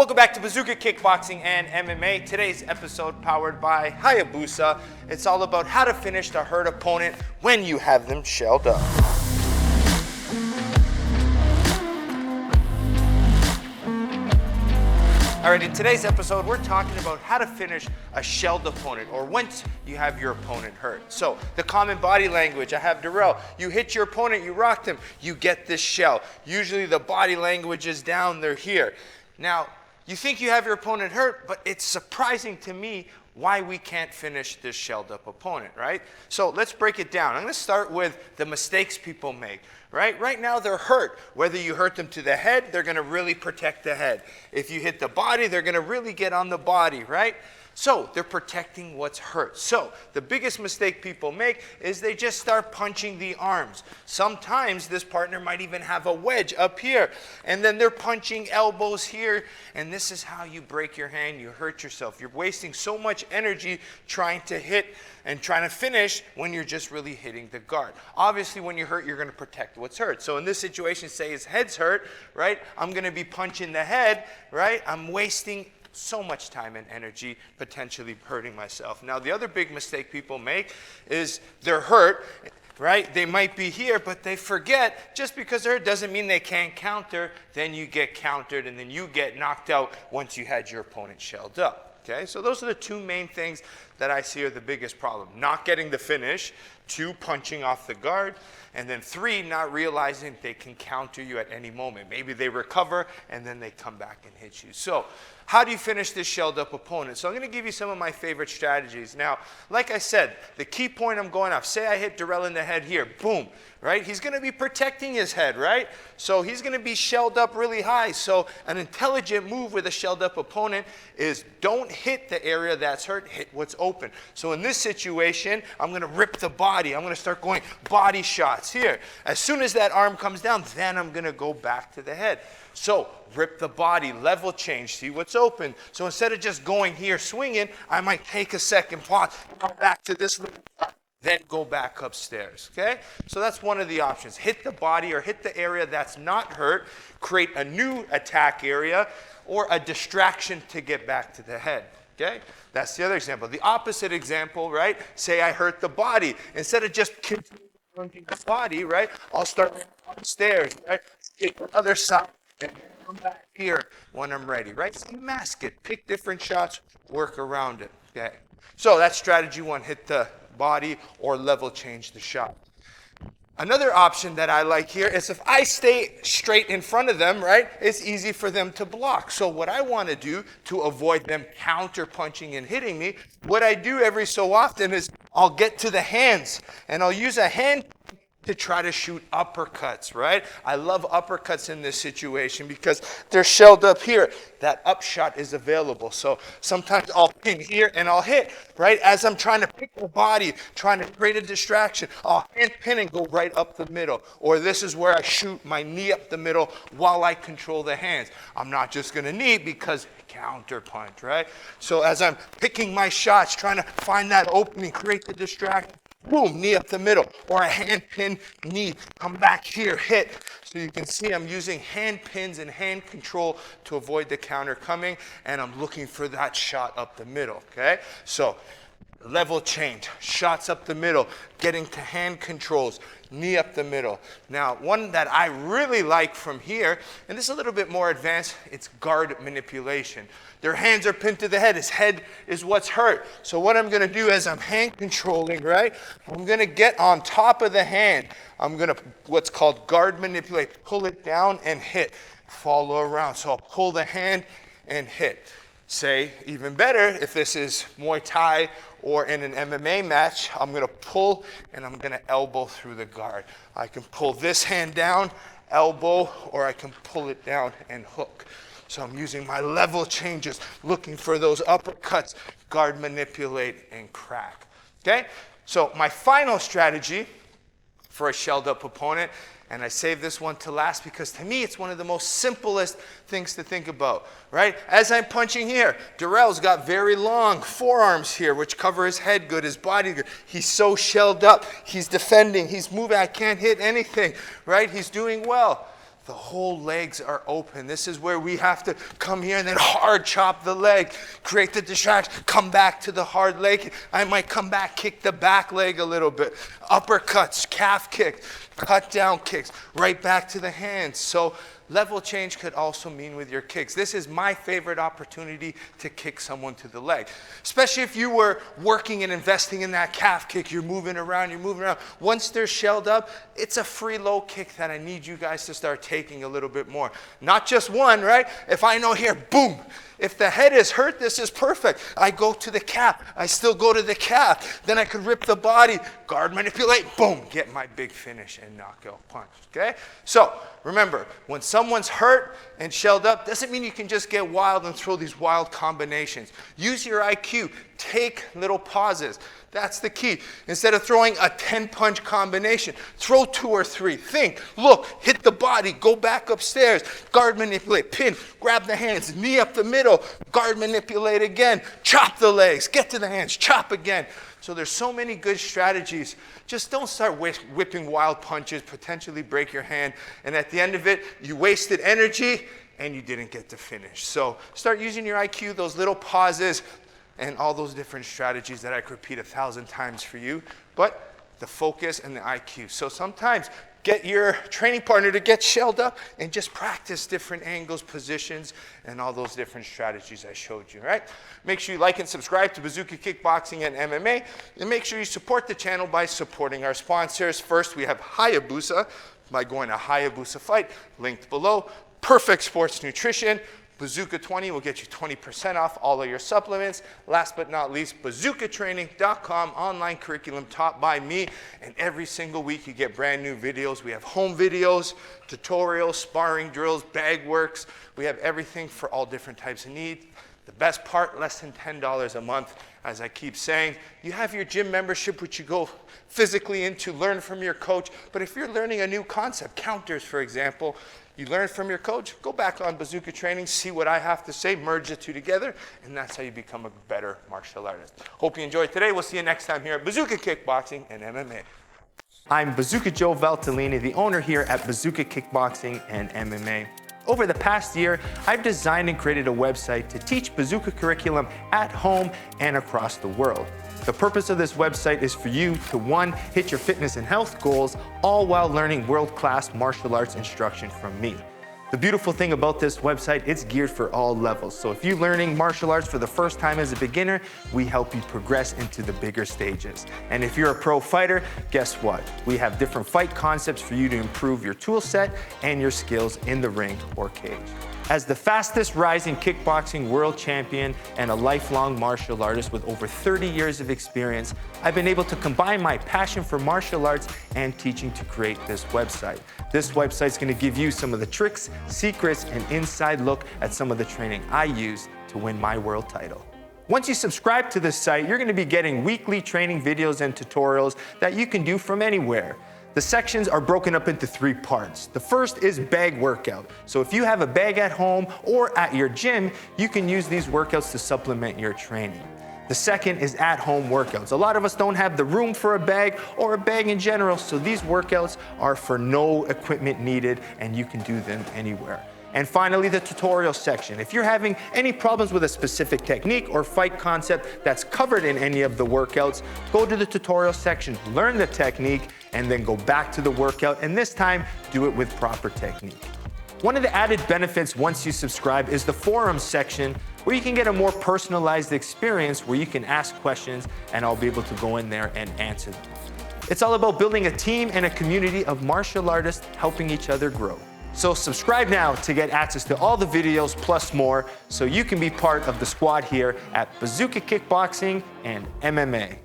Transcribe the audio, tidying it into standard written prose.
Welcome back to Bazooka Kickboxing and MMA. Today's episode powered by Hayabusa. It's all about how to finish the hurt opponent when you have them shelled up. Alright, in today's episode, we're talking about how to finish a shelled opponent, or once you have your opponent hurt. So, the common body language, I have Darrell. You hit your opponent, you rocked him, you get this shell. Usually the body language is down, they're here. Now, you think you have your opponent hurt, but it's surprising to me why we can't finish this shelled up opponent, right? So let's break it down. I'm going to start with the mistakes people make, right? Right now they're hurt. Whether you hurt them to the head, they're going to really protect the head. If you hit the body, they're going to really get on the body, right? So they're protecting what's hurt. So the biggest mistake people make is they just start punching the arms. Sometimes this partner might even have a wedge up here, and then they're punching elbows here, and this is how you break your hand, you hurt yourself. You're wasting so much energy trying to hit and trying to finish when you're just really hitting the guard. Obviously, when you're hurt, you're going to protect what's hurt. So in this situation, say his head's hurt, right? I'm going to be punching the head, right? I'm wasting so much time and energy, potentially hurting myself. Now, the other big mistake people make is they're hurt, right? They might be here, but they forget just because they're hurt doesn't mean they can't counter. Then you get countered, and then you get knocked out once you had your opponent shelled up. Okay, so those are the two main things that I see are the biggest problem. Not getting the finish, 2, punching off the guard, and then 3, not realizing they can counter you at any moment. Maybe they recover, and then they come back and hit you. So how do you finish this shelled up opponent? So I'm going to give you some of my favorite strategies. Now, like I said, the key point I'm going off, say I hit Darrell in the head here, boom, right? He's going to be protecting his head, right? So he's going to be shelled up really high. So an intelligent move with a shelled up opponent is don't hit the area that's hurt, hit what's open. So in this situation, I'm going to rip the body. I'm going to start going body shots here. As soon as that arm comes down, then I'm going to go back to the head. So rip the body, level change, see what's open. So instead of just going here swinging, I might take a second, pause, come back to this, then go back upstairs, okay? So that's one of the options. Hit the body or hit the area that's not hurt, create a new attack area, or a distraction to get back to the head, okay? That's the other example. The opposite example, right? Say I hurt the body. Instead of just continuing the body, right? I'll start upstairs, right? Get the other side. And come back here when I'm ready, right? So mask it, pick different shots, work around it, okay? So that's strategy 1, hit the body or level change the shot. Another option that I like here is if I stay straight in front of them, right, it's easy for them to block. So what I want to do to avoid them counter punching and hitting me, what I do every so often is I'll get to the hands and I'll use a hand to try to shoot uppercuts, right? I love uppercuts in this situation because they're shelled up here. That upshot is available. So sometimes I'll pin here and I'll hit, right? As I'm trying to pick the body, trying to create a distraction, I'll hand pin and go right up the middle. Or this is where I shoot my knee up the middle while I control the hands. I'm not just going to knee because counter punch, right? So as I'm picking my shots, trying to find that opening, create the distraction, boom, knee up the middle, or a hand pin knee, come back here, hit. So you can see I'm using hand pins and hand control to avoid the counter coming, and I'm looking for that shot up the middle, okay? So level change, shots up the middle, getting to hand controls, knee up the middle. Now, one that I really like from here, and this is a little bit more advanced, it's guard manipulation. Their hands are pinned to the head. His head is what's hurt. So what I'm going to do is I'm hand controlling, right? I'm going to get on top of the hand. I'm going to, what's called guard manipulate, pull it down and hit, follow around. So I'll pull the hand and hit. Say, even better, if this is Muay Thai or in an MMA match, I'm going to pull and I'm going to elbow through the guard. I can pull this hand down, elbow, or I can pull it down and hook. So I'm using my level changes, looking for those uppercuts, guard manipulate, and crack. Okay? So my final strategy for a shelled up opponent, and I saved this one to last because to me it's one of the most simplest things to think about, right? As I'm punching here, Darrell's got very long forearms here, which cover his head good, his body good. He's so shelled up. He's defending. He's moving. I can't hit anything, right? He's doing well. If the whole legs are open. This is where we have to come here and then hard chop the leg, create the distraction, come back to the hard leg. I might come back, kick the back leg a little bit. Uppercuts, calf kick, cut down kicks, right back to the hands. So level change could also mean with your kicks. This is my favorite opportunity to kick someone to the leg. Especially if you were working and investing in that calf kick, you're moving around. Once they're shelled up, it's a free low kick that I need you guys to start taking a little bit more. Not just one, right? If I know here, boom. If the head is hurt, this is perfect. I go to the calf. I still go to the calf. Then I could rip the body, guard manipulate, boom, get my big finish and knockout punch, okay? So remember, when someone's hurt and shelled up, doesn't mean you can just get wild and throw these wild combinations. Use your IQ. Take little pauses. That's the key. Instead of throwing a 10-punch combination, throw 2 or 3. Think, look, hit the body, go back upstairs, guard manipulate, pin, grab the hands, knee up the middle, guard manipulate again, chop the legs, get to the hands, chop again. So there's so many good strategies. Just don't start whipping wild punches, potentially break your hand, and at the end of it, you wasted energy and you didn't get to finish. So start using your IQ, those little pauses, and all those different strategies that I could repeat 1,000 times for you, but the focus and the IQ. So sometimes get your training partner to get shelled up and just practice different angles, positions, and all those different strategies I showed you, right? Make sure you like and subscribe to Bazooka Kickboxing and MMA, and make sure you support the channel by supporting our sponsors. First, we have Hayabusa, by going to Hayabusa Fight, linked below. Perfect Sports Nutrition. Bazooka 20 will get you 20% off all of your supplements. Last but not least, bazookatraining.com, online curriculum taught by me. And every single week you get brand new videos. We have home videos, tutorials, sparring drills, bag works. We have everything for all different types of needs. The best part, less than $10 a month. As I keep saying, you have your gym membership, which you go physically into, learn from your coach. But if you're learning a new concept, counters, for example, you learn from your coach, go back on Bazooka Training, see what I have to say, merge the two together, and that's how you become a better martial artist. Hope you enjoyed today. We'll see you next time here at Bazooka Kickboxing and MMA. I'm Bazooka Joe Valtellini, the owner here at Bazooka Kickboxing and MMA. Over the past year, I've designed and created a website to teach Bazooka curriculum at home and across the world. The purpose of this website is for you to, 1, hit your fitness and health goals, all while learning world-class martial arts instruction from me. The beautiful thing about this website, it's geared for all levels. So if you're learning martial arts for the first time as a beginner, we help you progress into the bigger stages. And if you're a pro fighter, guess what? We have different fight concepts for you to improve your tool set and your skills in the ring or cage. As the fastest rising kickboxing world champion and a lifelong martial artist with over 30 years of experience, I've been able to combine my passion for martial arts and teaching to create this website. This website's going to give you some of the tricks, secrets, and inside look at some of the training I use to win my world title. Once you subscribe to this site, you're going to be getting weekly training videos and tutorials that you can do from anywhere. The sections are broken up into 3 parts. The first is bag workout. So if you have a bag at home or at your gym, you can use these workouts to supplement your training. The second is at-home workouts. A lot of us don't have the room for a bag or a bag in general, so these workouts are for no equipment needed and you can do them anywhere. And finally, the tutorial section. If you're having any problems with a specific technique or fight concept that's covered in any of the workouts, go to the tutorial section, learn the technique, and then go back to the workout, and this time, do it with proper technique. One of the added benefits once you subscribe is the forums section, where you can get a more personalized experience where you can ask questions and I'll be able to go in there and answer them. It's all about building a team and a community of martial artists helping each other grow. So subscribe now to get access to all the videos plus more so you can be part of the squad here at Bazooka Kickboxing and MMA.